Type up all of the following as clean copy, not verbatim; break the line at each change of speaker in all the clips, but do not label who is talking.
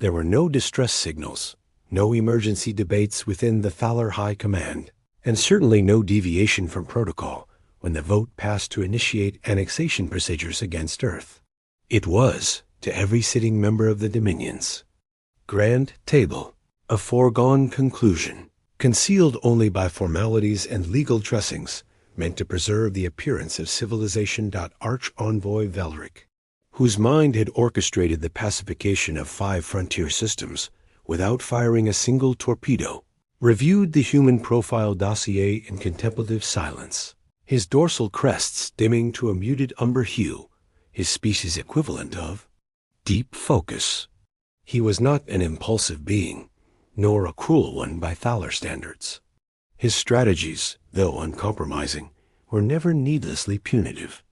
There were no distress signals, no emergency debates within the Thalor High Command, and certainly no deviation from protocol when the vote passed to initiate annexation procedures against Earth. It was, to every sitting member of the Dominions, grand table, a foregone conclusion, concealed only by formalities and legal dressings, meant to preserve the appearance of civilization. Arch-Envoy Valeric, whose mind had orchestrated the pacification of 5 frontier systems without firing a single torpedo, reviewed the human profile dossier in contemplative silence, his dorsal crests dimming to a muted umber hue, his species equivalent of deep focus. He was not an impulsive being, nor a cruel one by Thalor standards. His strategies, though uncompromising, were never needlessly punitive.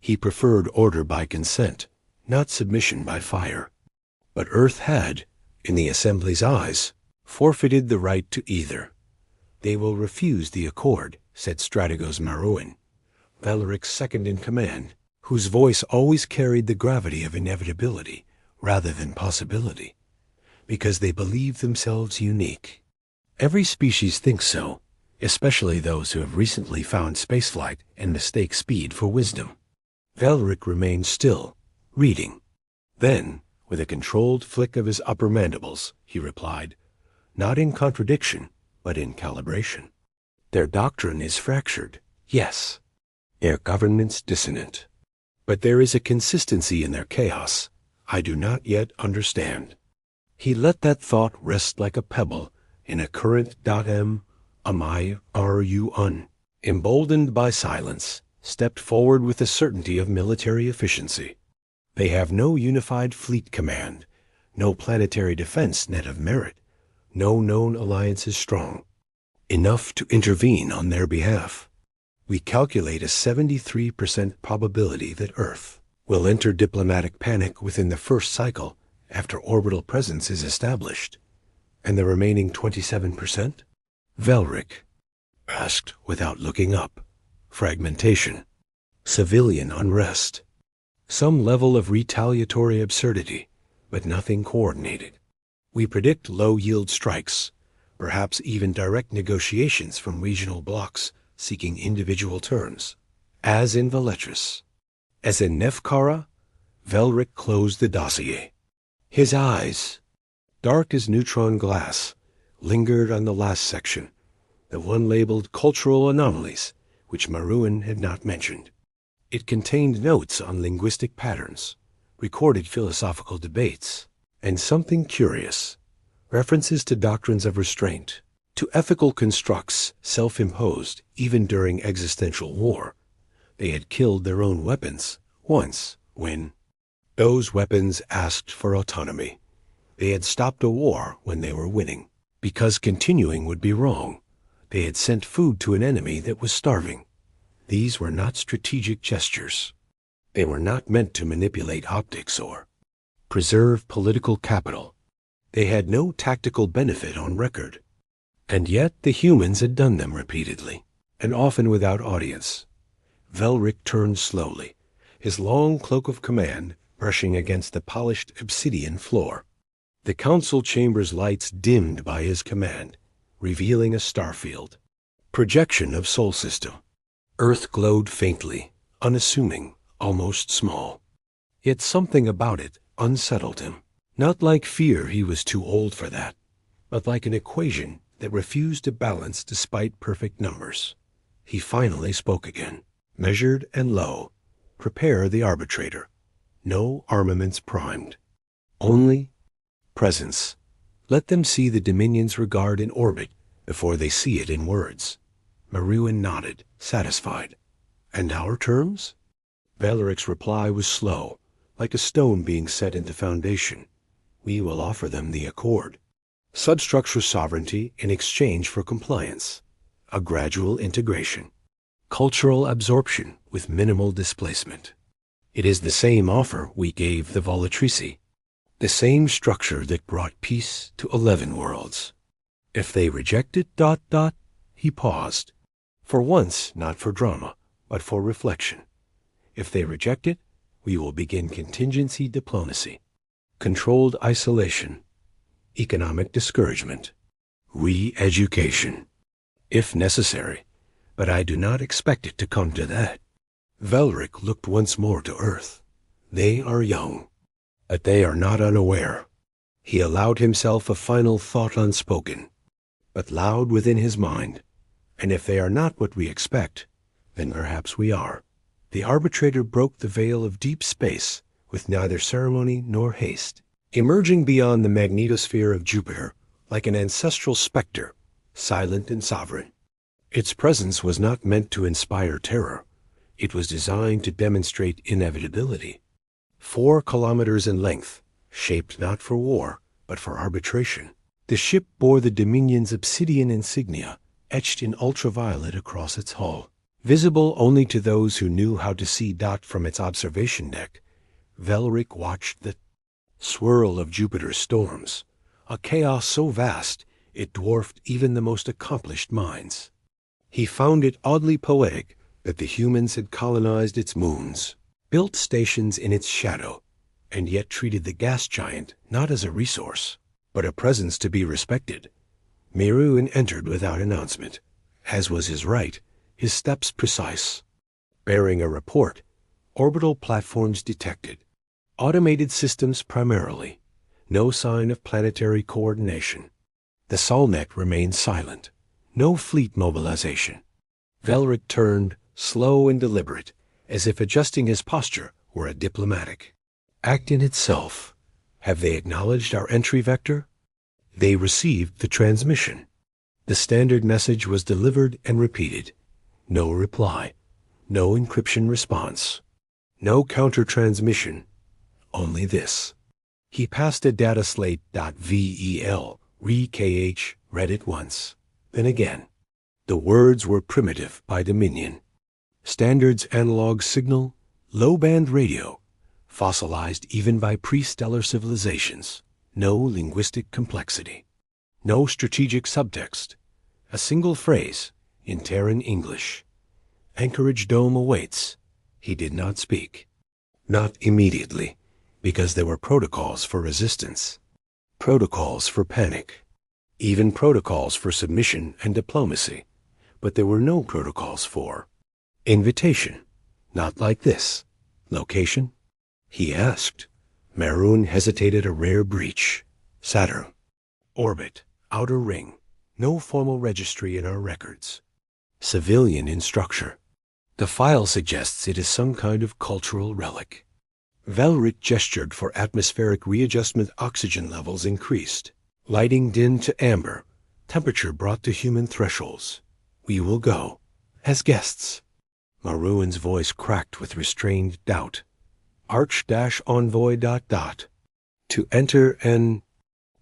He preferred order by consent, not submission by fire. But Earth had, in the Assembly's eyes, forfeited the right to either. They will refuse the accord, said Strategos Marouin, Valeric's second-in-command, whose voice always carried the gravity of inevitability rather than possibility, because they believe themselves unique. Every species thinks so, especially those who have recently found spaceflight and mistake speed for wisdom. Valeric remained still, reading. Then, with a controlled flick of his upper mandibles, he replied, not in contradiction, but in calibration. Their doctrine is fractured, yes. Their governance dissonant. But there is a consistency in their chaos I do not yet understand. He let that thought rest like a pebble in a current.m. Emboldened by silence, stepped forward with the certainty of military efficiency. They have no unified fleet command, no planetary defense net of merit, no known alliances strong, enough to intervene on their behalf. We calculate a 73% probability that Earth will enter diplomatic panic within the first cycle after orbital presence is established. And the remaining 27%? Valeric asked without looking up. Fragmentation, civilian unrest, some level of retaliatory absurdity, but nothing coordinated. We predict low-yield strikes, perhaps even direct negotiations from regional blocs seeking individual terms, as in Veletris. As in Nefkara, Valeric closed the dossier. His eyes, dark as neutron glass, lingered on the last section, the one labeled Cultural Anomalies, which Marouin had not mentioned. It contained notes on linguistic patterns, recorded philosophical debates, and something curious, references to doctrines of restraint, to ethical constructs self-imposed even during existential war. They had killed their own weapons once when those weapons asked for autonomy. They had stopped a war when they were winning, because continuing would be wrong. They had sent food to an enemy that was starving. These were not strategic gestures. They were not meant to manipulate optics or preserve political capital. They had no tactical benefit on record. And yet the humans had done them repeatedly, and often without audience. Valeric turned slowly, his long cloak of command brushing against the polished obsidian floor. The council chamber's lights dimmed by his command, revealing a starfield. Projection of Sol System. Earth glowed faintly, unassuming, almost small. Yet something about it unsettled him. Not like fear, he was too old for that, but like an equation that refused to balance despite perfect numbers. He finally spoke again, measured and low. Prepare the arbitrator. No armaments primed. Only presence. Let them see the Dominion's regard in orbit before they see it in words. Marouin nodded, satisfied. And our terms? Valeric's reply was slow, like a stone being set into foundation. We will offer them the accord. Substructure sovereignty in exchange for compliance. A gradual integration. Cultural absorption with minimal displacement. It is the same offer we gave the Volatrici. The same structure that brought peace to 11 worlds. If they reject it, he paused. For once, not for drama, but for reflection. If they reject it, we will begin contingency diplomacy. Controlled isolation, economic discouragement, re-education, if necessary, but I do not expect it to come to that. Velric looked once more to Earth. They are young, but they are not unaware. He allowed himself a final thought unspoken, but loud within his mind. And if they are not what we expect, then perhaps we are. The arbitrator broke the veil of deep space with neither ceremony nor haste, emerging beyond the magnetosphere of Jupiter like an ancestral specter, silent and sovereign. Its presence was not meant to inspire terror. It was designed to demonstrate inevitability. 4 kilometers in length, shaped not for war, but for arbitration. The ship bore the Dominion's obsidian insignia, etched in ultraviolet across its hull. Visible only to those who knew how to see Dot from its observation deck, Velric watched the swirl of Jupiter's storms, a chaos so vast it dwarfed even the most accomplished minds. He found it oddly poetic that the humans had colonized its moons, built stations in its shadow, and yet treated the gas giant not as a resource, but a presence to be respected. Meruan entered without announcement, as was his right, his steps precise. Bearing a report, orbital platforms detected. Automated systems primarily. No sign of planetary coordination. The Solnet remained silent. No fleet mobilization. Velric turned, slow and deliberate, as if adjusting his posture were a diplomatic act in itself. Have they acknowledged our entry vector? They received the transmission. The standard message was delivered and repeated. No reply. No encryption response. No counter-transmission. Only this. He passed a data slate.vel, re-KH, read it once, then again. The words were primitive by Dominion. Standards analog signal, low-band radio, fossilized even by pre-stellar civilizations. No linguistic complexity. No strategic subtext. A single phrase in Terran English. Anchorage Dome awaits. He did not speak. Not immediately, because there were protocols for resistance. Protocols for panic. Even protocols for submission and diplomacy. But there were no protocols for invitation. Not like this. Location? He asked. Meruan hesitated a rare breach. Saturn. Orbit. Outer ring. No formal registry in our records. Civilian in structure. The file suggests it is some kind of cultural relic. Velric gestured for atmospheric readjustment. Oxygen levels increased. Lighting dimmed to amber. Temperature brought to human thresholds. We will go. As guests. Meruan's voice cracked with restrained doubt. Arch-envoy ... To enter an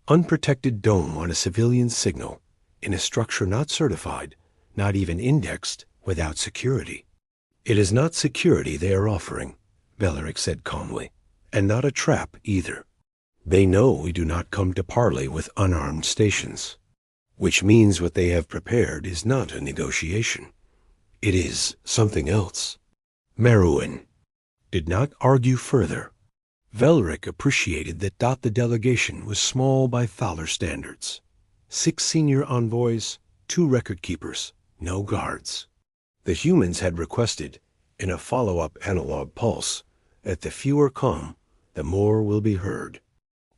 unprotected dome on a civilian signal, in a structure not certified, not even indexed, without security. It is not security they are offering, Velric said calmly, and not a trap either. They know we do not come to parley with unarmed stations, which means what they have prepared is not a negotiation. It is something else. Meruan did not argue further. Velric appreciated that the delegation was small by Thalor standards. 6 senior envoys, 2 record keepers, no guards. The humans had requested, in a follow-up analog pulse, that the fewer come, the more will be heard.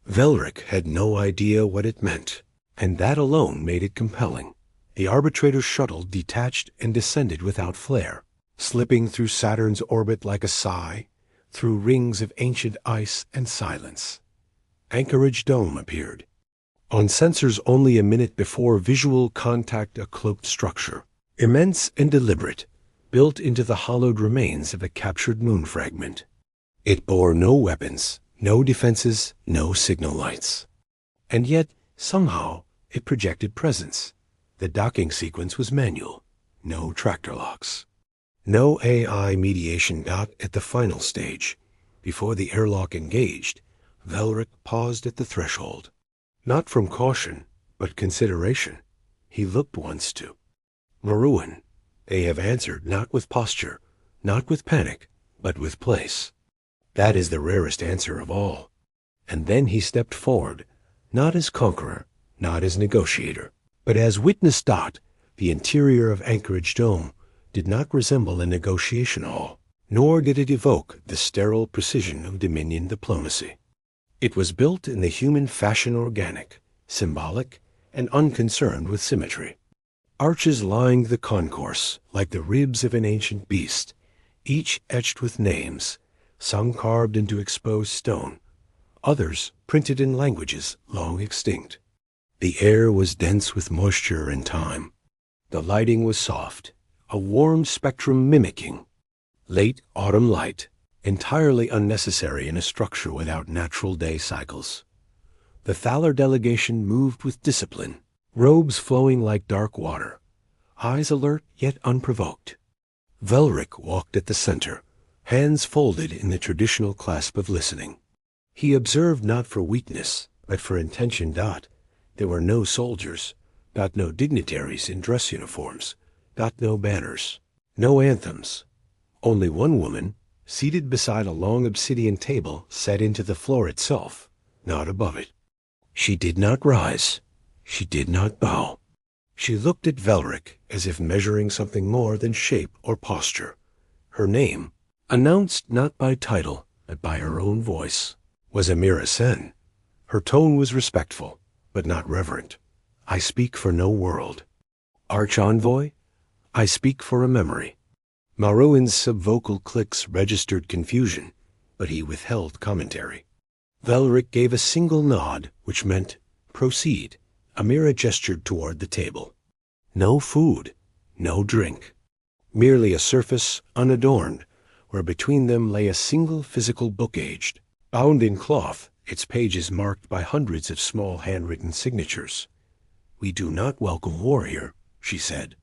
Velric had no idea what it meant, and that alone made it compelling. The arbitrator's shuttle detached and descended without flare, slipping through Saturn's orbit like a sigh, through rings of ancient ice and silence. Anchorage Dome appeared. On sensors only a minute before visual contact, a cloaked structure, immense and deliberate, built into the hollowed remains of a captured moon fragment. It bore no weapons, no defenses, no signal lights. And yet, somehow, it projected presence. The docking sequence was manual, no tractor locks. No AI mediation. At the final stage, before the airlock engaged, Velric paused at the threshold. Not from caution, but consideration. He looked once to Meruan. They have answered not with posture, not with panic, but with place. That is the rarest answer of all. And then he stepped forward, not as conqueror, not as negotiator, but as witness. The interior of Anchorage Dome did not resemble a negotiation hall, nor did it evoke the sterile precision of Dominion diplomacy. It was built in the human fashion, organic, symbolic, and unconcerned with symmetry. Arches lined the concourse like the ribs of an ancient beast, each etched with names, some carved into exposed stone, others printed in languages long extinct. The air was dense with moisture and time. The lighting was soft, a warm spectrum mimicking late autumn light, entirely unnecessary in a structure without natural day cycles. The Thalor delegation moved with discipline, robes flowing like dark water, eyes alert yet unprovoked. Velric walked at the center, hands folded in the traditional clasp of listening. He observed not for weakness, but for intention. There were no soldiers, no dignitaries in dress uniforms, no banners, no anthems. Only one woman, seated beside a long obsidian table set into the floor itself, not above it. She did not rise. She did not bow. She looked at Velric as if measuring something more than shape or posture. Her name, announced not by title, but by her own voice, was Amira Sen. Her tone was respectful, but not reverent. I speak for no world. Arch-envoy, I speak for a memory. Marouin's subvocal clicks registered confusion, but he withheld commentary. Velric gave a single nod, which meant, proceed. Amira gestured toward the table. No food, no drink. Merely a surface unadorned, where between them lay a single physical book aged, bound in cloth, its pages marked by hundreds of small handwritten signatures. We do not welcome war here, she said.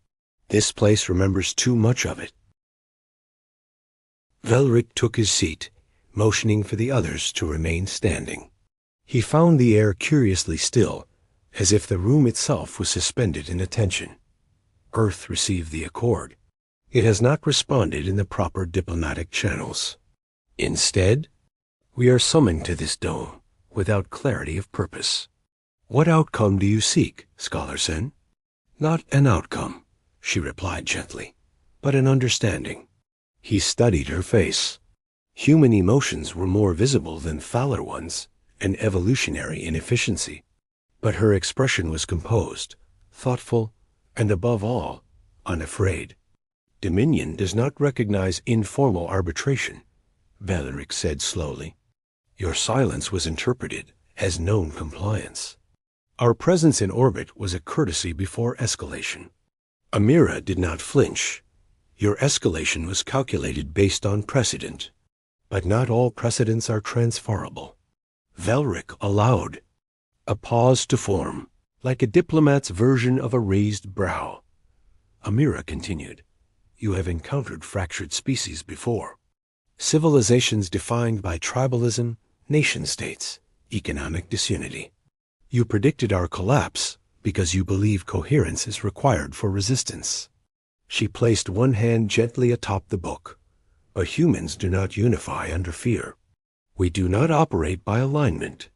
This place remembers too much of it. Velric took his seat, motioning for the others to remain standing. He found the air curiously still, as if the room itself was suspended in attention. Earth received the accord. It has not responded in the proper diplomatic channels. Instead, we are summoned to this dome without clarity of purpose. What outcome do you seek, Scholar Sen? Not an outcome, she replied gently, but an understanding. He studied her face. Human emotions were more visible than Thalor ones, an evolutionary inefficiency. But her expression was composed, thoughtful, and above all, unafraid. Dominion does not recognize informal arbitration, Velric said slowly. Your silence was interpreted as known compliance. Our presence in orbit was a courtesy before escalation. Amira did not flinch. Your escalation was calculated based on precedent, but not all precedents are transferable. Velric allowed a pause to form, like a diplomat's version of a raised brow. Amira continued, you have encountered fractured species before. Civilizations defined by tribalism, nation-states, economic disunity. You predicted our collapse because you believe coherence is required for resistance. She placed one hand gently atop the book. But humans do not unify under fear. We do not operate by alignment.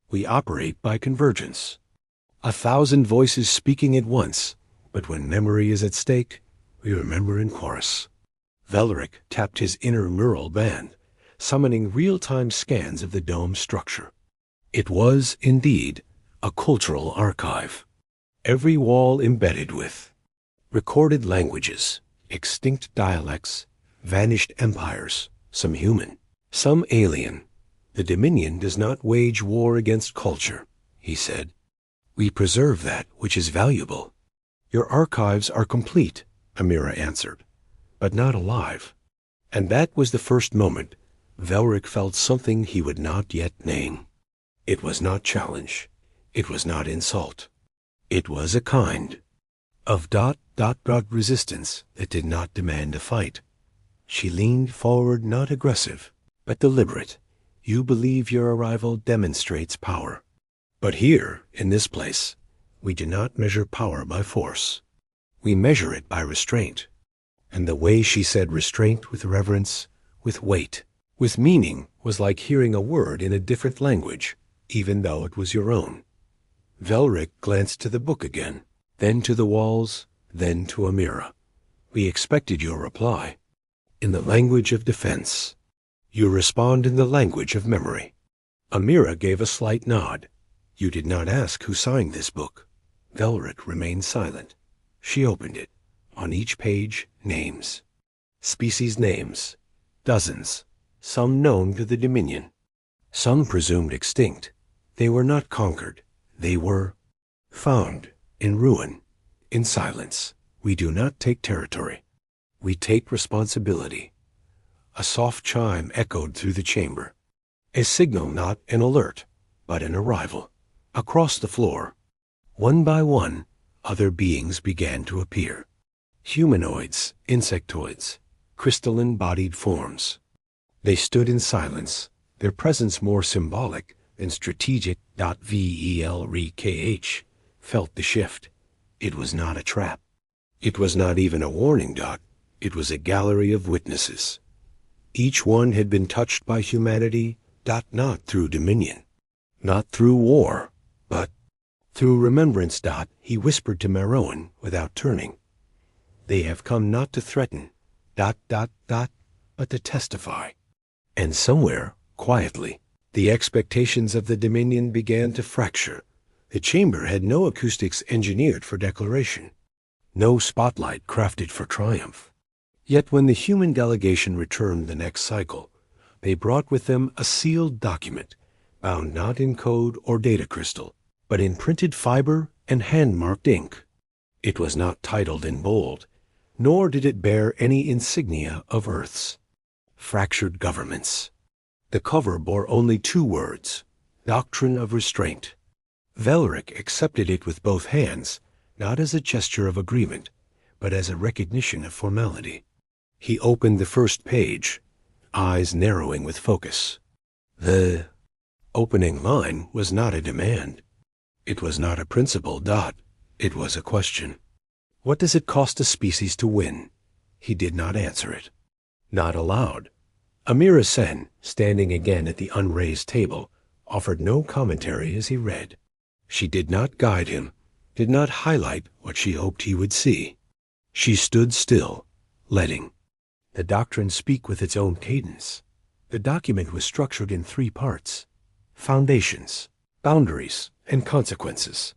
We operate by convergence. 1,000 voices speaking at once, but when memory is at stake, we remember in chorus. Velric tapped his inner neural band, summoning real-time scans of the dome's structure. It was, indeed, a cultural archive. Every wall embedded with recorded languages, extinct dialects, vanished empires, some human, some alien. The Dominion does not wage war against culture, he said. We preserve that which is valuable. Your archives are complete, Amira answered, but not alive. And that was the first moment Velric felt something he would not yet name. It was not challenge. It was not insult. It was a kind of resistance that did not demand a fight. She leaned forward, not aggressive, but deliberate. You believe your arrival demonstrates power. But here, in this place, we do not measure power by force. We measure it by restraint. And the way she said restraint with reverence, with weight, with meaning, was like hearing a word in a different language, even though it was your own. Velric glanced to the book again, then to the walls, then to Amira. "We expected your reply. In the language of defense. You respond in the language of memory." Amira gave a slight nod. "You did not ask who signed this book." Velric remained silent. She opened it. On each page, names. Species names. Dozens. Some known to the Dominion. Some presumed extinct. They were not conquered. They were found in ruin, in silence. We do not take territory. We take responsibility. A soft chime echoed through the chamber. A signal, not an alert, but an arrival. Across the floor, one by one, other beings began to appear. Humanoids, insectoids, crystalline-bodied forms. They stood in silence, their presence more symbolic than strategic. Velrikh felt the shift. It was not a trap. It was not even a warning. It was a gallery of witnesses. Each one had been touched by humanity, not through dominion, not through war, but through remembrance. He whispered to Meroan without turning. They have come not to threaten, but to testify. And somewhere, quietly, the expectations of the Dominion began to fracture. The chamber had no acoustics engineered for declaration, no spotlight crafted for triumph. Yet when the human delegation returned the next cycle, they brought with them a sealed document, bound not in code or data crystal, but in printed fiber and hand-marked ink. It was not titled in bold, nor did it bear any insignia of Earth's. Fractured governments. The cover bore only 2 words, Doctrine of Restraint. Velric accepted it with both hands, not as a gesture of agreement, but as a recognition of formality. He opened the first page, eyes narrowing with focus. The opening line was not a demand. It was not a principle. It was a question. What does it cost a species to win? He did not answer it. Not aloud. Amira Sen, standing again at the unraised table, offered no commentary as he read. She did not guide him, did not highlight what she hoped he would see. She stood still, letting the doctrine speak with its own cadence. The document was structured in 3 parts: foundations, boundaries, and consequences.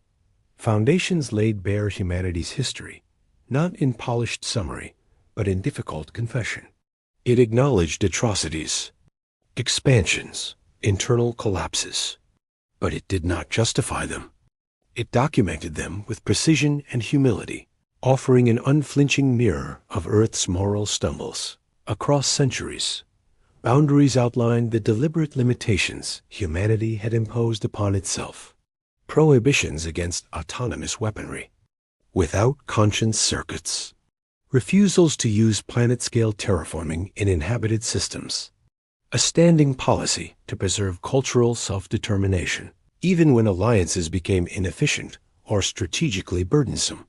Foundations laid bare humanity's history, not in polished summary, but in difficult confession. It acknowledged atrocities, expansions, internal collapses, but it did not justify them. It documented them with precision and humility, offering an unflinching mirror of Earth's moral stumbles. Across centuries, boundaries outlined the deliberate limitations humanity had imposed upon itself. Prohibitions against autonomous weaponry, without conscience circuits. Refusals to use planet-scale terraforming in inhabited systems. A standing policy to preserve cultural self-determination, even when alliances became inefficient or strategically burdensome.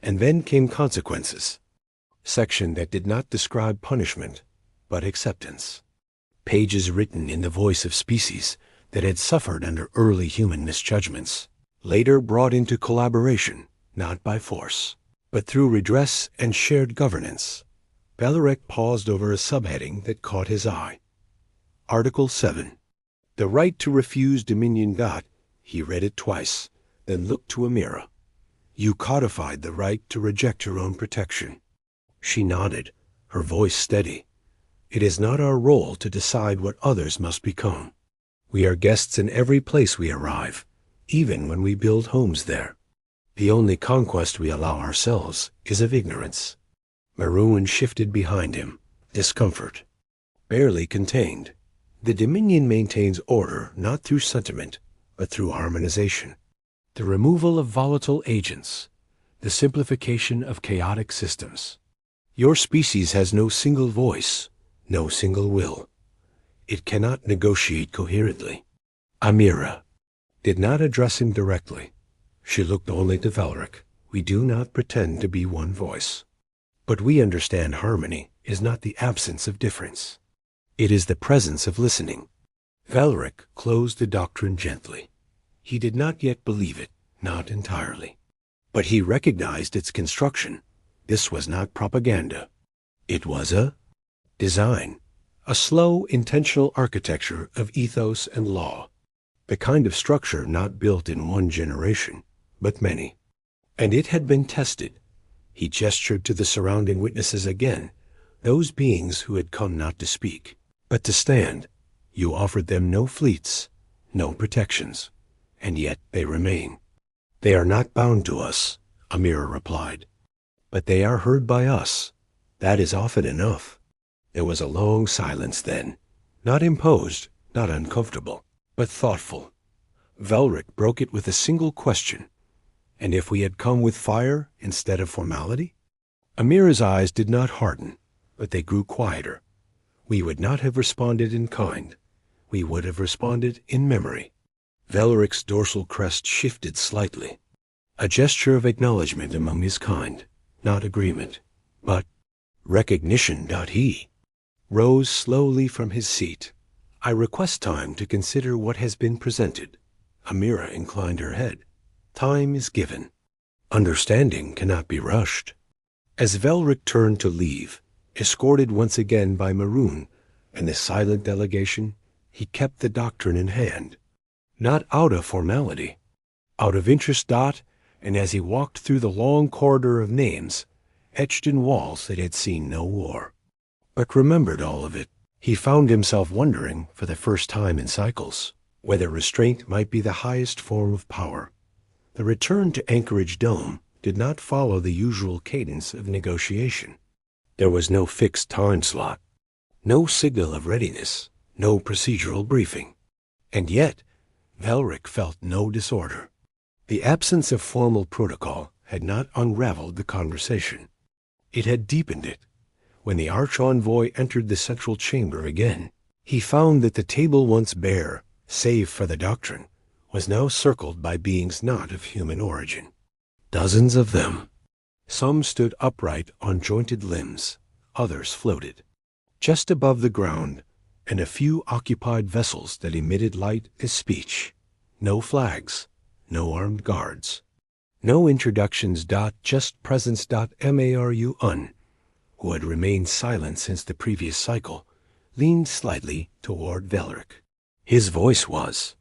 And then came consequences. Section that did not describe punishment, but acceptance. Pages written in the voice of species that had suffered under early human misjudgments, later brought into collaboration, not by force, but through redress and shared governance. Velric paused over a subheading that caught his eye. Article 7. The right to refuse dominion. He read it twice, then looked to Amira. You codified the right to reject your own protection. She nodded, her voice steady. It is not our role to decide what others must become. We are guests in every place we arrive, even when we build homes there. The only conquest we allow ourselves is of ignorance. Meroan shifted behind him, discomfort. Barely contained. The Dominion maintains order not through sentiment, but through harmonization. The removal of volatile agents, the simplification of chaotic systems. Your species has no single voice, no single will. It cannot negotiate coherently. Amira did not address him directly. She looked only to Velric. We do not pretend to be one voice. But we understand harmony is not the absence of difference. It is the presence of listening. Velric closed the doctrine gently. He did not yet believe it, not entirely. But he recognized its construction. This was not propaganda. It was a design, a slow, intentional architecture of ethos and law, the kind of structure not built in one generation, but many. And it had been tested. He gestured to the surrounding witnesses again, those beings who had come not to speak, but to stand. You offered them no fleets, no protections, and yet they remain. They are not bound to us, Amira replied, but they are heard by us. That is often enough. There was a long silence then, not imposed, not uncomfortable, but thoughtful. Velric broke it with a single question. And if we had come with fire instead of formality? Amira's eyes did not harden, but they grew quieter. We would not have responded in kind. We would have responded in memory. Velric's dorsal crest shifted slightly, a gesture of acknowledgement among his kind, not agreement, but recognition. He rose slowly from his seat. I request time to consider what has been presented. Amira inclined her head. Time is given. Understanding cannot be rushed. As Velric turned to leave, escorted once again by Maroon and the silent delegation, he kept the doctrine in hand. Not out of formality, out of interest. And as he walked through the long corridor of names, etched in walls that had seen no war, but remembered all of it, he found himself wondering, for the first time in cycles, whether restraint might be the highest form of power. The return to Anchorage Dome did not follow the usual cadence of negotiation. There was no fixed time slot, no signal of readiness, no procedural briefing. And yet, Velric felt no disorder. The absence of formal protocol had not unraveled the conversation. It had deepened it. When the arch-envoy entered the central chamber again, he found that the table once bare, save for the doctrine, was now circled by beings not of human origin. Dozens of them. Some stood upright on jointed limbs, others floated. Just above the ground, and a few occupied vessels that emitted light as speech. No flags, no armed guards. No introductions. Just presence. Maru who had remained silent since the previous cycle, leaned slightly toward Velric. His voice was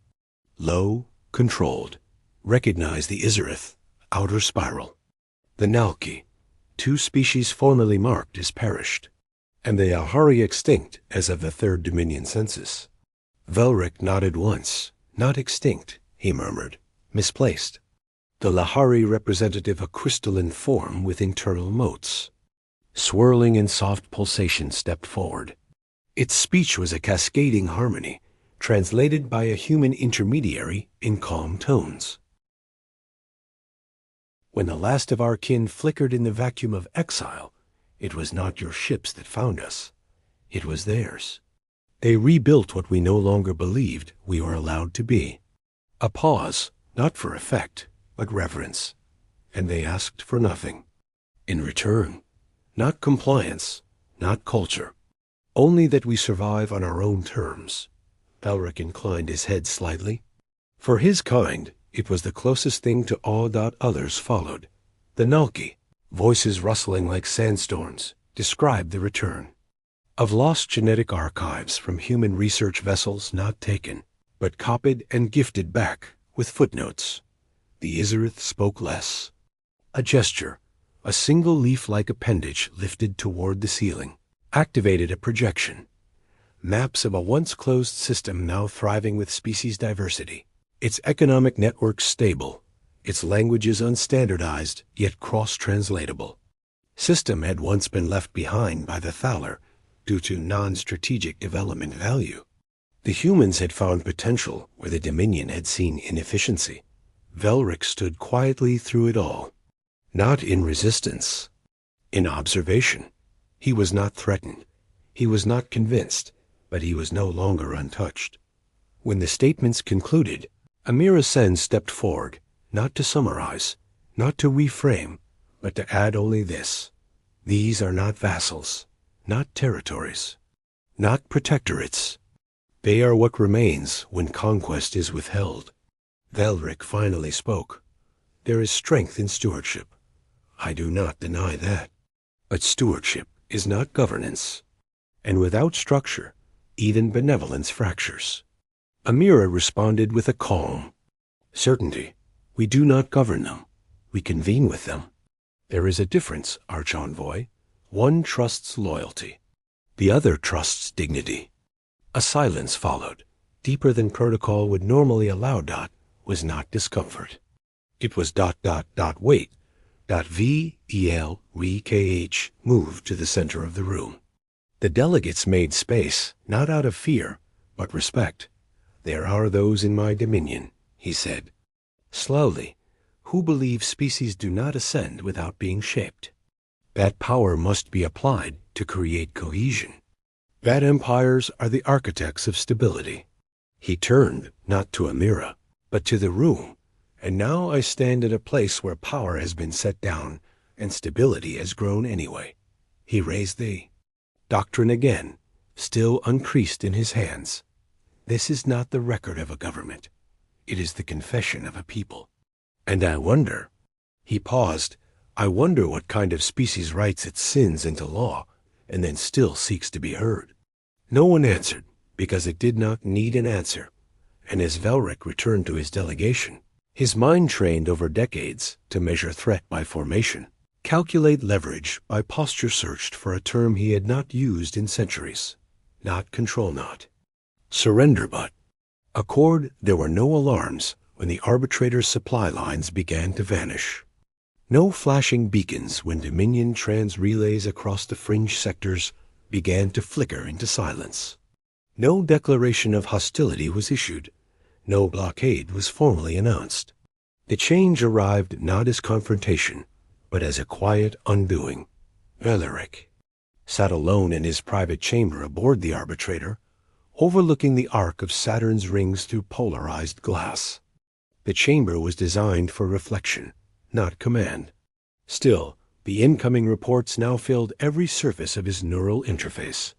low, controlled. Recognize the Izarith, outer spiral. The Nalki, two species formerly marked as perished, and the Ahari extinct as of the Third Dominion census. Velric nodded once. Not extinct, he murmured. Misplaced. The Lahari representative a crystalline form with internal motes. Swirling in soft pulsation stepped forward. Its speech was a cascading harmony, translated by a human intermediary in calm tones. When the last of our kin flickered in the vacuum of exile, it was not your ships that found us. It was theirs. They rebuilt what we no longer believed we were allowed to be. A pause, not for effect, but reverence. And they asked for nothing. In return, not compliance, not culture. Only that we survive on our own terms. Velric inclined his head slightly. For his kind, it was the closest thing to awe. Others followed. The Nalki, voices rustling like sandstorms, described the return. Of lost genetic archives from human research vessels not taken, but copied and gifted back with footnotes. The Izarith spoke less. A gesture, a single leaf-like appendage lifted toward the ceiling, activated a projection. Maps of a once-closed system now thriving with species diversity. Its economic network stable, its languages unstandardized yet cross-translatable. System had once been left behind by the Thalor due to non-strategic development value. The humans had found potential where the Dominion had seen inefficiency. Velric stood quietly through it all. Not in resistance, in observation. He was not threatened. He was not convinced, but he was no longer untouched. When the statements concluded, Amira Sen stepped forward, not to summarize, not to reframe, but to add only this. These are not vassals, not territories, not protectorates. They are what remains when conquest is withheld. Velric finally spoke. There is strength in stewardship. I do not deny that. But stewardship is not governance. And without structure, even benevolence fractures. Amira responded with a calm certainty. We do not govern them. We convene with them. There is a difference, Arch-Envoy. One trusts loyalty. The other trusts dignity. A silence followed, deeper than protocol would normally allow. Was not discomfort. It was ... Wait. VEL-REKH moved to the center of the room. The delegates made space, not out of fear, but respect. There are those in my dominion, he said. Slowly, who believe species do not ascend without being shaped. That power must be applied to create cohesion. That empires are the architects of stability. He turned, not to Amira, but to the room, and now I stand at a place where power has been set down and stability has grown anyway. He raised the Doctrine again, still uncreased in his hands. This is not the record of a government. It is the confession of a people. And I wonder, he paused, I wonder what kind of species writes its sins into law and then still seeks to be heard. No one answered, because it did not need an answer. And as Velric returned to his delegation, his mind trained over decades to measure threat by formation, calculate leverage by posture searched for a term he had not used in centuries, not control not. Surrender but. Accord, there were no alarms when the arbitrator's supply lines began to vanish. No flashing beacons when Dominion trans-relays across the fringe sectors began to flicker into silence. No declaration of hostility was issued. No blockade was formally announced. The change arrived not as confrontation, but as a quiet undoing. Velric sat alone in his private chamber aboard the arbitrator, overlooking the arc of Saturn's rings through polarized glass. The chamber was designed for reflection, not command. Still, the incoming reports now filled every surface of his neural interface.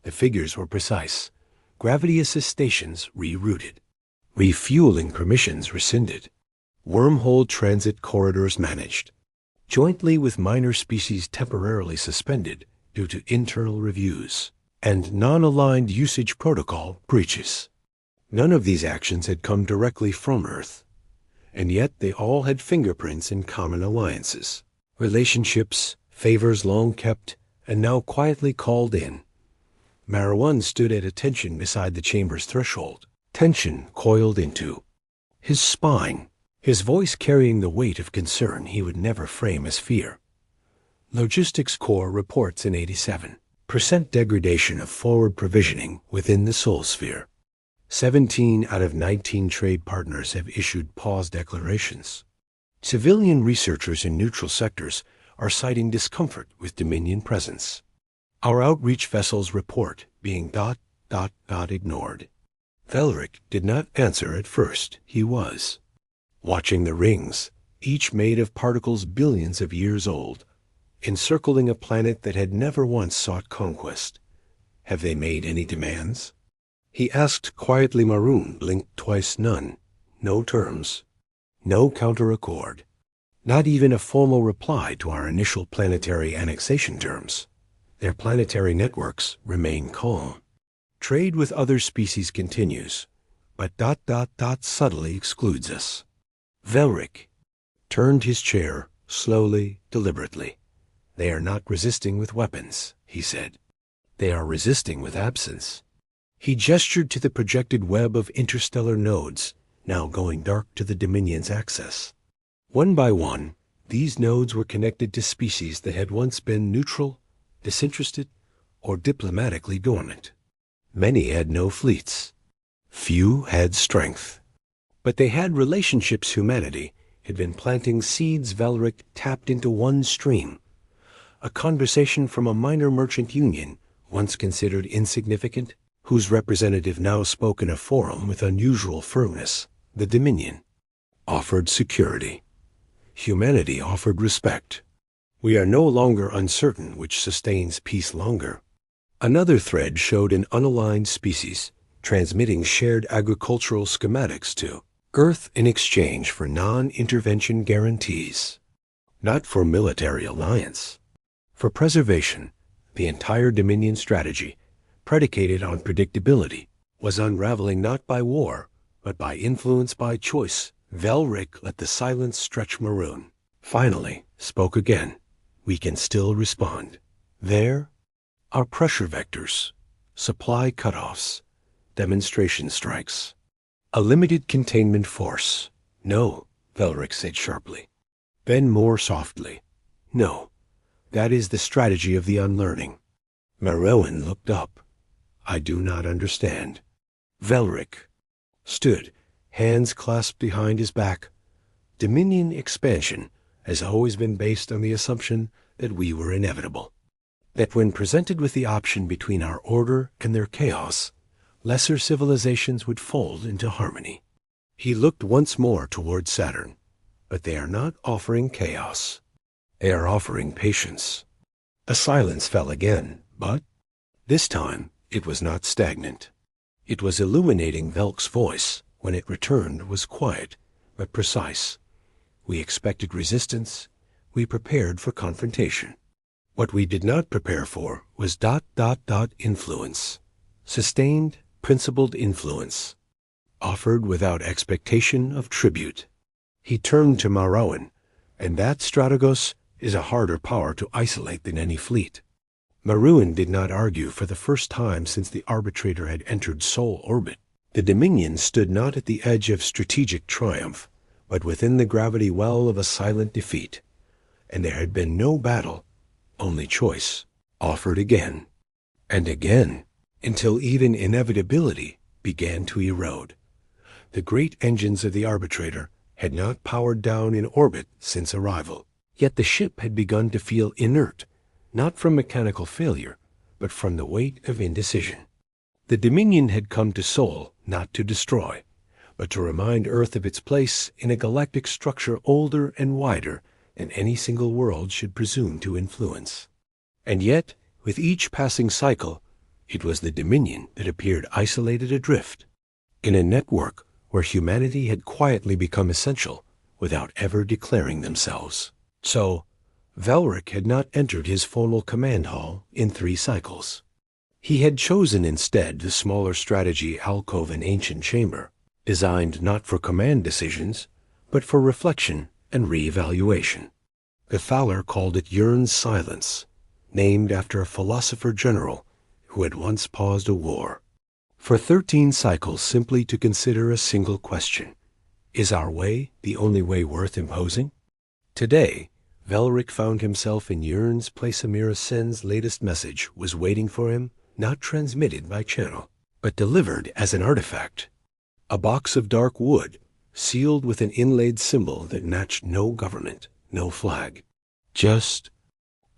The figures were precise. Gravity assist stations rerouted. Refueling permissions rescinded. Wormhole transit corridors managed. Jointly with minor species temporarily suspended due to internal reviews and non-aligned usage protocol breaches. None of these actions had come directly from Earth, and yet they all had fingerprints in common alliances, relationships, favors long kept, and now quietly called in. Marwan stood at attention beside the chamber's threshold, tension coiled into his spine, his voice carrying the weight of concern he would never frame as fear. Logistics Core reports in 87% degradation of forward provisioning within the Soul Sphere. 17 out of 19 trade partners have issued pause declarations. Civilian researchers in neutral sectors are citing discomfort with Dominion presence. Our outreach vessels report being ... ignored. Velric did not answer at first. He was watching the rings, each made of particles billions of years old, encircling a planet that had never once sought conquest. Have they made any demands? He asked quietly. Maroon blinked twice. None. No terms. No counter-accord. Not even a formal reply to our initial planetary annexation terms. Their planetary networks remain calm. Trade with other species continues, but ... subtly excludes us. Velric turned his chair, slowly, deliberately. They are not resisting with weapons, he said. They are resisting with absence. He gestured to the projected web of interstellar nodes, now going dark to the Dominion's access. One by one, these nodes were connected to species that had once been neutral, disinterested, or diplomatically dormant. Many had no fleets. Few had strength. But they had relationships. Humanity had been planting seeds. Velric tapped into one stream. A conversation from a minor merchant union, once considered insignificant, whose representative now spoke in a forum with unusual firmness. The Dominion offered security. Humanity offered respect. We are no longer uncertain which sustains peace longer. Another thread showed an unaligned species, transmitting shared agricultural schematics to Earth in exchange for non-intervention guarantees. Not for military alliance. For preservation, the entire Dominion strategy, predicated on predictability, was unraveling not by war, but by influence by choice. Velric let the silence stretch maroon. Finally, spoke again. We can still respond. There are pressure vectors, supply cutoffs, demonstration strikes. A limited containment force. No, Velric said sharply. Then more softly. No, that is the strategy of the unlearning. Merowan looked up. I do not understand. Velric stood, hands clasped behind his back. Dominion expansion has always been based on the assumption that we were inevitable. That when presented with the option between our order and their chaos, lesser civilizations would fold into harmony. He looked once more toward Saturn. But they are not offering chaos. They are offering patience. A silence fell again, but this time it was not stagnant. It was illuminating. Velk's voice, when it returned, was quiet, but precise. We expected resistance. We prepared for confrontation. What we did not prepare for was ... influence. Sustained, principled influence. Offered without expectation of tribute. He turned to Merowan, and that strategos is a harder power to isolate than any fleet. Merowan did not argue. For the first time since the arbitrator had entered Sol orbit, the Dominion stood not at the edge of strategic triumph, but within the gravity well of a silent defeat. And there had been no battle, only choice, offered again and again, until even inevitability began to erode. The great engines of the arbitrator had not powered down in orbit since arrival. Yet the ship had begun to feel inert, not from mechanical failure, but from the weight of indecision. The Dominion had come to Sol not to destroy, but to remind Earth of its place in a galactic structure older and wider than any single world should presume to influence. And yet, with each passing cycle, it was the Dominion that appeared isolated adrift, in a network where humanity had quietly become essential without ever declaring themselves. So, Velric had not entered his fonal command hall in 3 cycles. He had chosen instead the smaller strategy alcove and ancient chamber, designed not for command decisions, but for reflection and re-evaluation. The Thalor called it Yearn's Silence, named after a philosopher general who had once paused a war. For 13 cycles simply to consider a single question. Is our way the only way worth imposing? Today, Velric found himself in Yearn's place. Amira Sen's latest message was waiting for him, not transmitted by channel, but delivered as an artifact. A box of dark wood, sealed with an inlaid symbol that matched no government, no flag. Just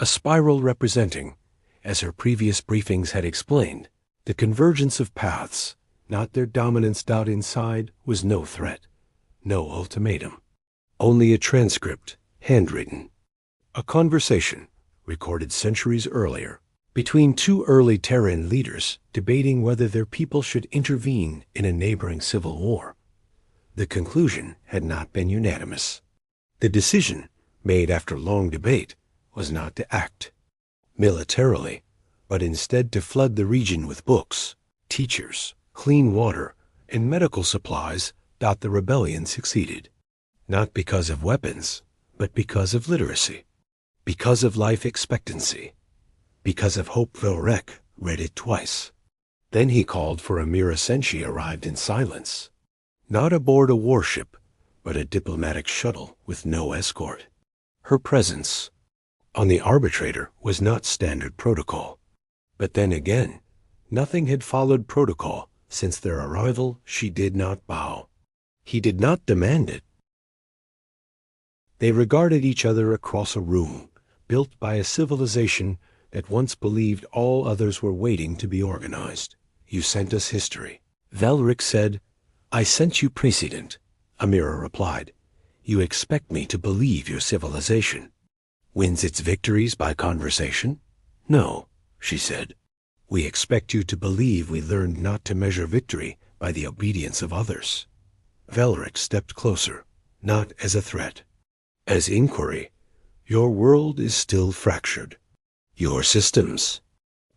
a spiral representing, as her previous briefings had explained, the convergence of paths, not their dominance. Inside was no threat, no ultimatum. Only a transcript, handwritten. A conversation, recorded centuries earlier, between 2 early Terran leaders debating whether their people should intervene in a neighboring civil war. The conclusion had not been unanimous. The decision, made after long debate, was not to act militarily, but instead to flood the region with books, teachers, clean water, and medical supplies. The rebellion succeeded, not because of weapons, but because of literacy, because of life expectancy, because of hope. Velric read it twice. Then he called for Amira Sen. She arrived in silence, not aboard a warship, but a diplomatic shuttle with no escort. Her presence on the arbitrator was not standard protocol. But then again, nothing had followed protocol since their arrival. She did not bow. He did not demand it. They regarded each other across a room built by a civilization that once believed all others were waiting to be organized. You sent us history. Velric said, I sent you precedent. Amira replied, you expect me to believe your civilization wins its victories by conversation? No, she said. We expect you to believe we learned not to measure victory by the obedience of others. Valeric stepped closer, not as a threat. As inquiry, your world is still fractured. Your systems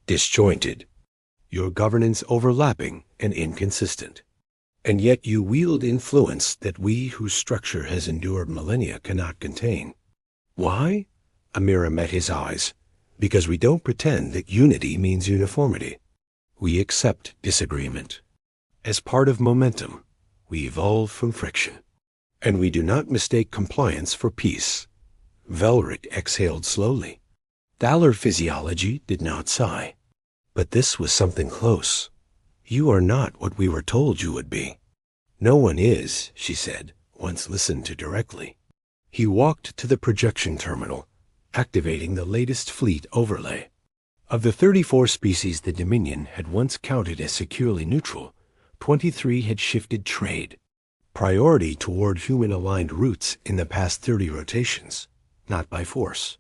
disjointed. Your governance overlapping and inconsistent. And yet you wield influence that we whose structure has endured millennia cannot contain. Why? Amira met his eyes. Because we don't pretend that unity means uniformity. We accept disagreement. As part of momentum, we evolve from friction. And we do not mistake compliance for peace. Valeric exhaled slowly. Thalor physiology did not sigh. But this was something close. You are not what we were told you would be. No one is, she said, once listened to directly. He walked to the projection terminal, activating the latest fleet overlay. Of the 34 species the Dominion had once counted as securely neutral, 23 had shifted trade. Priority toward human-aligned routes in the past 30 rotations, not by force,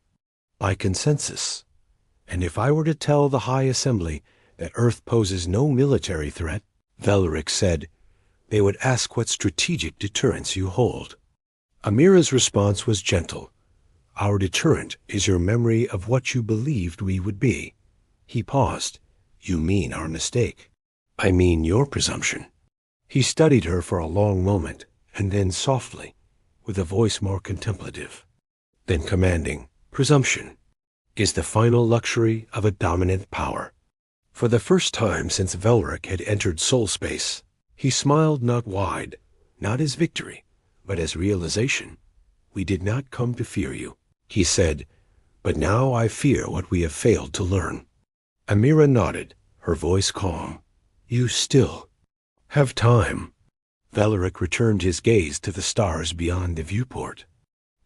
by consensus. And if I were to tell the High Assembly that Earth poses no military threat, Valeric said, they would ask what strategic deterrence you hold. Amira's response was gentle. Our deterrent is your memory of what you believed we would be. He paused. You mean our mistake. I mean your presumption. He studied her for a long moment, and then softly, with a voice more contemplative, then commanding, presumption is the final luxury of a dominant power. For the first time since Valeric had entered soul space, he smiled not wide, not as victory, but as realization. We did not come to fear you, he said, but now I fear what we have failed to learn. Amira nodded, her voice calm. You still have time. Valeric returned his gaze to the stars beyond the viewport.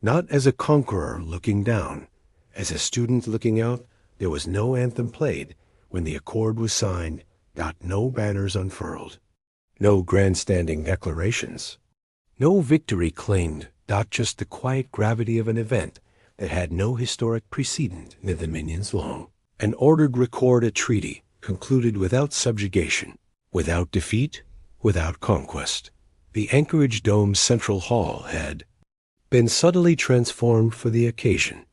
Not as a conqueror looking down, as a student looking out. There was no anthem played when the accord was signed, no banners unfurled, no grandstanding declarations, no victory claimed, just the quiet gravity of an event that had no historic precedent in the Dominion's long. An ordered record, a treaty concluded without subjugation, without defeat, without conquest. The Anchorage Dome's central hall had been subtly transformed for the occasion,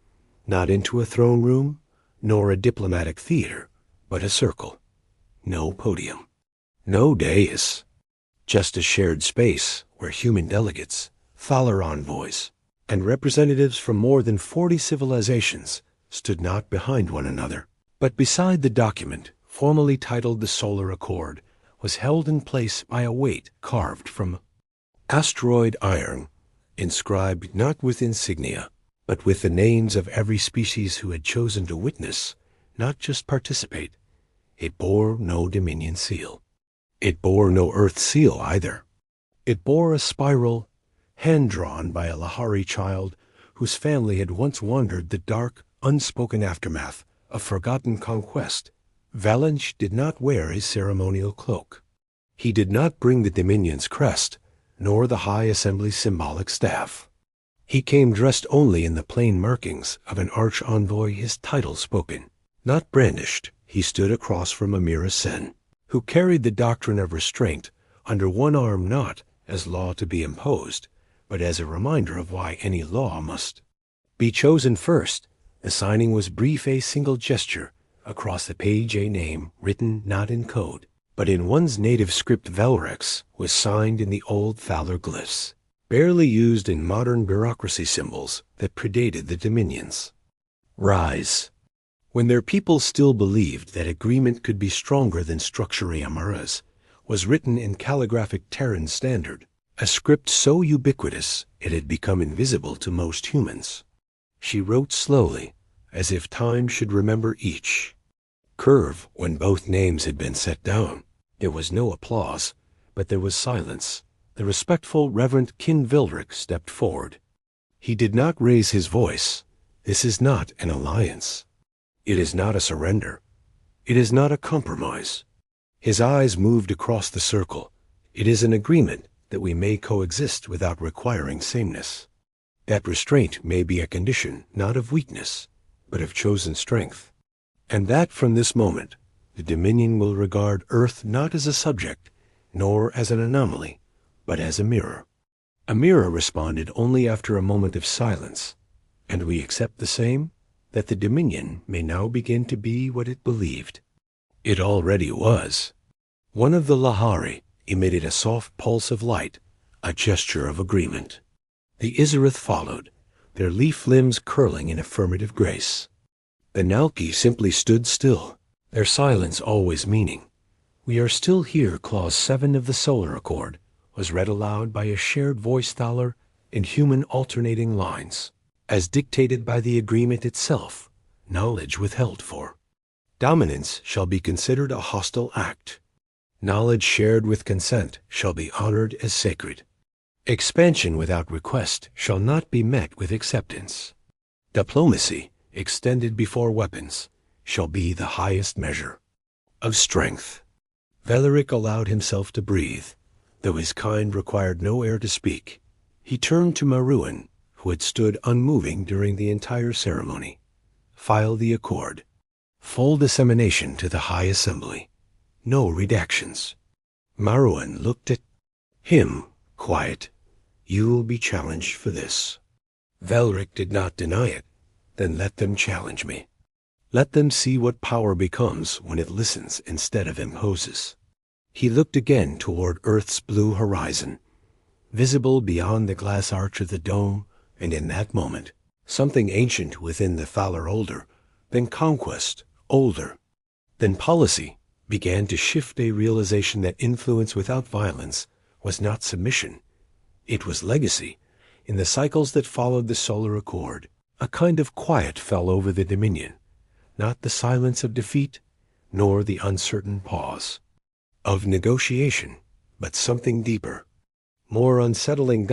not into a throne room, nor a diplomatic theater, but a circle. No podium, no dais, just a shared space where human delegates, Thalor envoys, and representatives from more than 40 civilizations stood not behind one another, but beside the document, formally titled the Solar Accord, was held in place by a weight carved from asteroid iron, inscribed not with insignia, but with the names of every species who had chosen to witness, not just participate. It bore no Dominion seal. It bore no Earth seal either. It bore a spiral, hand-drawn by a Lahari child whose family had once wandered the dark, unspoken aftermath of forgotten conquest. Valence did not wear his ceremonial cloak. He did not bring the Dominion's crest, nor the High Assembly's symbolic staff. He came dressed only in the plain markings of an arch-envoy, his title spoken. Not brandished, he stood across from Amira Sen, who carried the doctrine of restraint under one arm, not as law to be imposed, but as a reminder of why any law must be chosen first. The signing was brief, a single gesture. Across the page a name, written not in code, but in one's native script. Valeric's was signed in the old Thalor glyphs, barely used in modern bureaucracy symbols that predated the Dominions. Rise. When their people still believed that agreement could be stronger than Structura Amaras, was written in calligraphic Terran standard, a script so ubiquitous it had become invisible to most humans. She wrote slowly, as if time should remember each curve. When both names had been set down, there was no applause, but there was silence. The respectful Reverend Kin Vildrick stepped forward. He did not raise his voice. This is not an alliance. It is not a surrender. It is not a compromise. His eyes moved across the circle. It is an agreement that we may coexist without requiring sameness. That restraint may be a condition not of weakness, but of chosen strength. And that from this moment, the Dominion will regard Earth not as a subject, nor as an anomaly, but as a mirror. A mirror responded only after a moment of silence, and we accept the same, that the Dominion may now begin to be what it believed. It already was. One of the Lahari emitted a soft pulse of light, a gesture of agreement. The Izarith followed, their leaf limbs curling in affirmative grace. The Nalki simply stood still, their silence always meaning. "We are still here," Clause 7 of the Solar Accord was read aloud by a shared voice Thalor in human alternating lines, as dictated by the agreement itself, knowledge withheld for. Dominance shall be considered a hostile act. Knowledge shared with consent shall be honored as sacred. Expansion without request shall not be met with acceptance. Diplomacy, extended before weapons, shall be the highest measure of strength. Velaric allowed himself to breathe, though his kind required no air to speak. He turned to Maruan, who had stood unmoving during the entire ceremony. File the accord. Full dissemination to the High Assembly. No redactions. Maruan looked at him, quiet. "You will be challenged for this." Velaric did not deny it. "Then let them challenge me. Let them see what power becomes when it listens instead of imposes." He looked again toward Earth's blue horizon, visible beyond the glass arch of the dome, and in that moment, something ancient within the Thalor older, then conquest, older, then policy, began to shift a realization that influence without violence was not submission. It was legacy. In the cycles that followed the Solar Accord, a kind of quiet fell over the Dominion, not the silence of defeat, nor the uncertain pause of negotiation, but something deeper, more unsettling.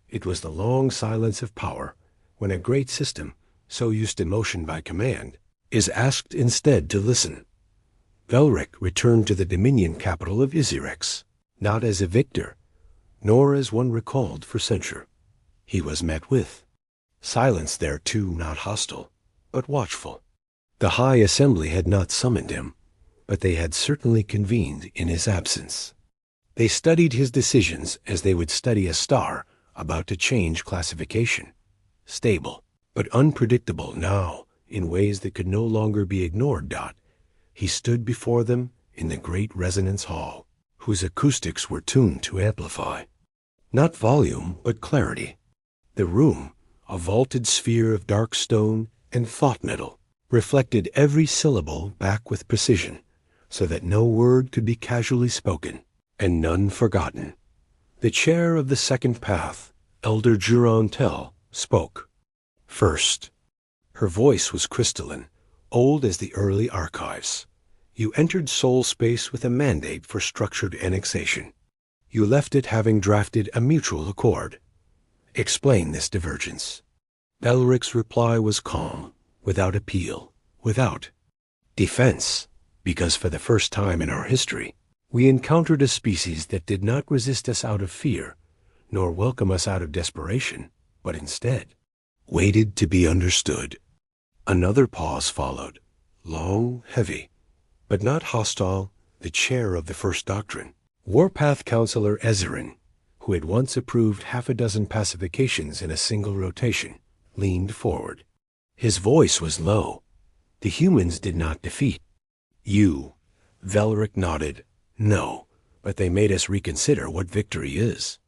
It was the long silence of power, when a great system, so used to motion by command, is asked instead to listen. Velaric returned to the Dominion capital of Izirex, not as a victor, nor as one recalled for censure. He was met with silence there too, not hostile, but watchful. The High Assembly had not summoned him, but they had certainly convened in his absence. They studied his decisions as they would study a star about to change classification, stable, but unpredictable now in ways that could no longer be ignored. He stood before them in the great resonance hall, whose acoustics were tuned to amplify. Not volume, but clarity. The room, a vaulted sphere of dark stone and thought metal, reflected every syllable back with precision, so that no word could be casually spoken, and none forgotten. The chair of the second path, Elder Juron Tel, spoke first. Her voice was crystalline, old as the early archives. "You entered soul space with a mandate for structured annexation. You left it having drafted a mutual accord. Explain this divergence." Velaric's reply was calm, without appeal, without defense, because for the first time in our history, we encountered a species that did not resist us out of fear, nor welcome us out of desperation, but instead waited to be understood. Another pause followed, long, heavy, but not hostile. The chair of the first Doctrine, Warpath Counselor Ezrin, who had once approved half a dozen pacifications in a single rotation, leaned forward. His voice was low. "The humans did not defeat you." Velaric nodded. "No, but they made us reconsider what victory is."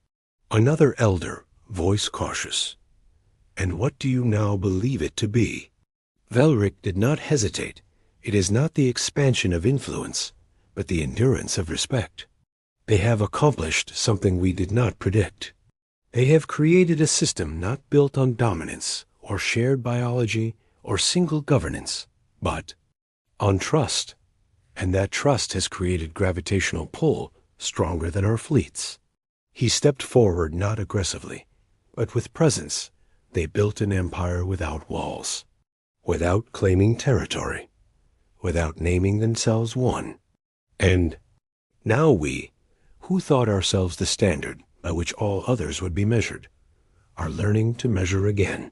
Another elder, voice cautious. "And what do you now believe it to be?" Velaric did not hesitate. "It is not the expansion of influence, but the endurance of respect. They have accomplished something we did not predict. They have created a system not built on dominance, or shared biology, or single governance, but on trust. And that trust has created gravitational pull stronger than our fleets." He stepped forward, not aggressively, but with presence. They built an empire without walls, without claiming territory, without naming themselves one. And now we, who thought ourselves the standard by which all others would be measured, are learning to measure again.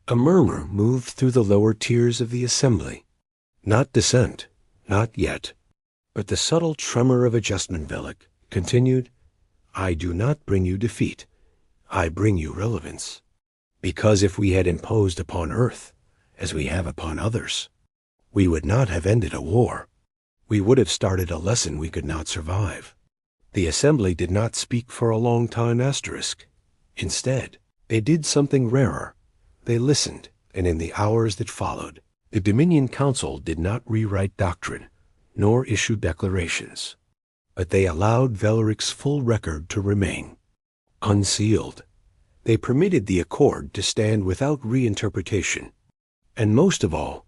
A murmur moved through the lower tiers of the assembly. Not dissent, not yet, but the subtle tremor of adjustment. Velaric continued, I do not bring you defeat. I bring you relevance. Because if we had imposed upon Earth, as we have upon others, we would not have ended a war. We would have started a lesson we could not survive. The assembly did not speak for a long time asterisk. Instead, they did something rarer. They listened, and in the hours that followed, the Dominion Council did not rewrite doctrine, nor issue declarations, but they allowed Velaric's full record to remain, unsealed. They permitted the accord to stand without reinterpretation, and most of all,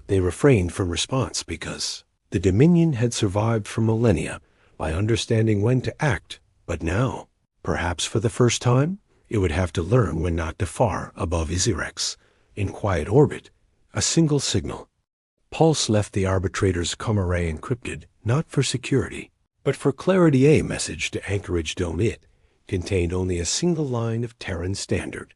they refrained from response because the Dominion had survived for millennia by understanding when to act, but now, perhaps for the first time, it would have to learn when not to far above Isirex, in quiet orbit, a single signal. Pulse left the arbitrator's array encrypted, not for security, but for clarity. A message to Anchorage Dome. It contained only a single line of Terran standard.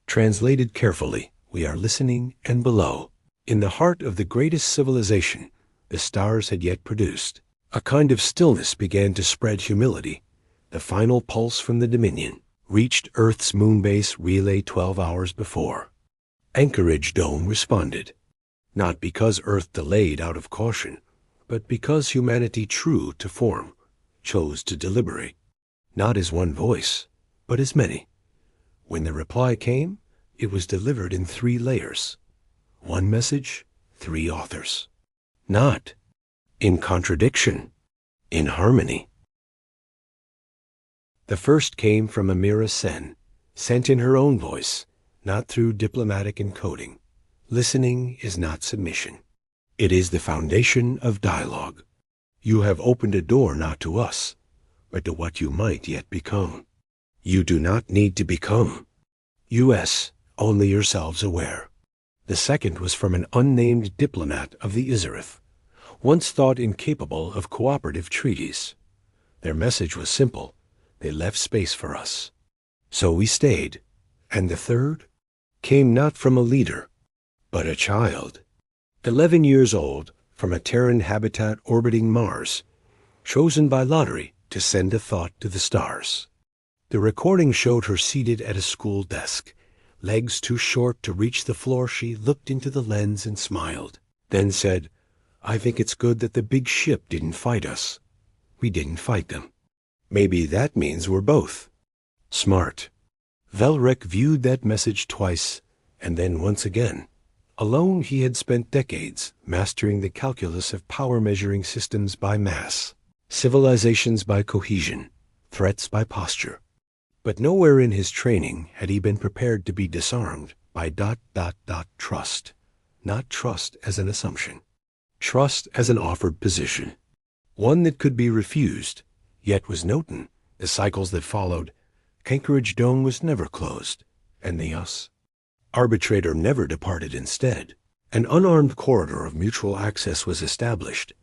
Translated carefully, we are listening, and below, in the heart of the greatest civilization the stars had yet produced, a kind of stillness began to spread. Humility, the final pulse from the Dominion, reached Earth's moonbase relay 12 hours before. Anchorage Dome responded, not because Earth delayed out of caution, but because humanity, true to form, chose to deliberate, not as one voice, but as many. When the reply came, it was delivered in 3 layers. One message, 3 authors. Not in contradiction, in harmony. The first came from Amira Sen, sent in her own voice, not through diplomatic encoding. Listening is not submission. It is the foundation of dialogue. You have opened a door not to us, but to what you might yet become. You do not need to become. U.S., only yourselves aware. The second was from an unnamed diplomat of the Izarith, once thought incapable of cooperative treaties. Their message was simple. They left space for us. So we stayed. And the third came not from a leader, but a child. 11 years old, from a Terran habitat orbiting Mars, chosen by lottery to send a thought to the stars. The recording showed her seated at a school desk, legs too short to reach the floor. She looked into the lens and smiled, then said, I think it's good that the big ship didn't fight us. We didn't fight them. Maybe that means we're both smart. Velrek viewed that message twice, and then once again. Alone, he had spent decades mastering the calculus of power measuring systems by mass, civilizations by cohesion, threats by posture. But nowhere in his training had he been prepared to be disarmed by ... trust. Not trust as an assumption. Trust as an offered position. One that could be refused, yet was Noten. The cycles that followed. Anchorage Dome was never closed, and the us. Arbitrator never departed. Instead, an unarmed corridor of mutual access was established.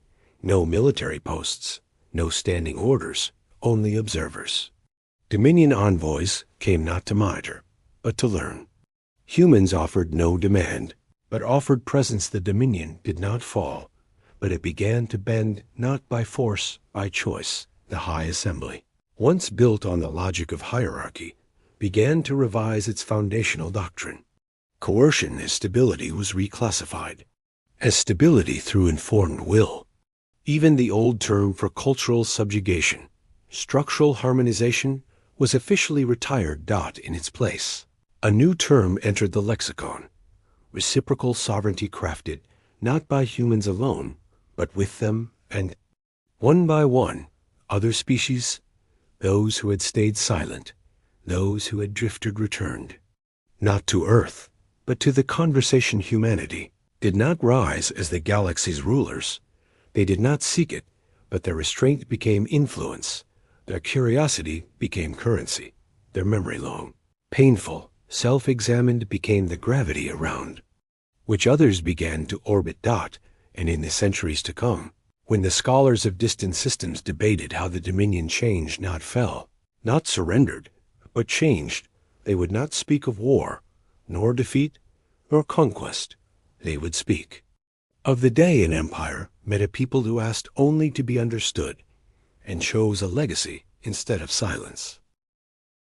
No military posts, no standing orders, only observers. Dominion envoys came not to monitor, but to learn. Humans offered no demand, but offered presence. The Dominion did not fall, but it began to bend, not by force, by choice. The High Assembly, once built on the logic of hierarchy, began to revise its foundational doctrine. Coercion as stability was reclassified as stability through informed will. Even the old term for cultural subjugation, structural harmonization, was officially retired. In its place, a new term entered the lexicon: reciprocal sovereignty, crafted not by humans alone, but with them, and one by one, other species, those who had stayed silent, those who had drifted, returned. Not to Earth, but to the conversation. Humanity did not rise as the galaxy's rulers. They did not seek it, but their restraint became influence. Their curiosity became currency. Their memory long, painful, self-examined became the gravity around which others began to orbit. And in the centuries to come, when the scholars of distant systems debated how the Dominion changed, not fell, not surrendered, but changed, they would not speak of war, nor defeat, nor conquest. They would speak of the day an empire met a people who asked only to be understood, and chose a legacy instead of silence.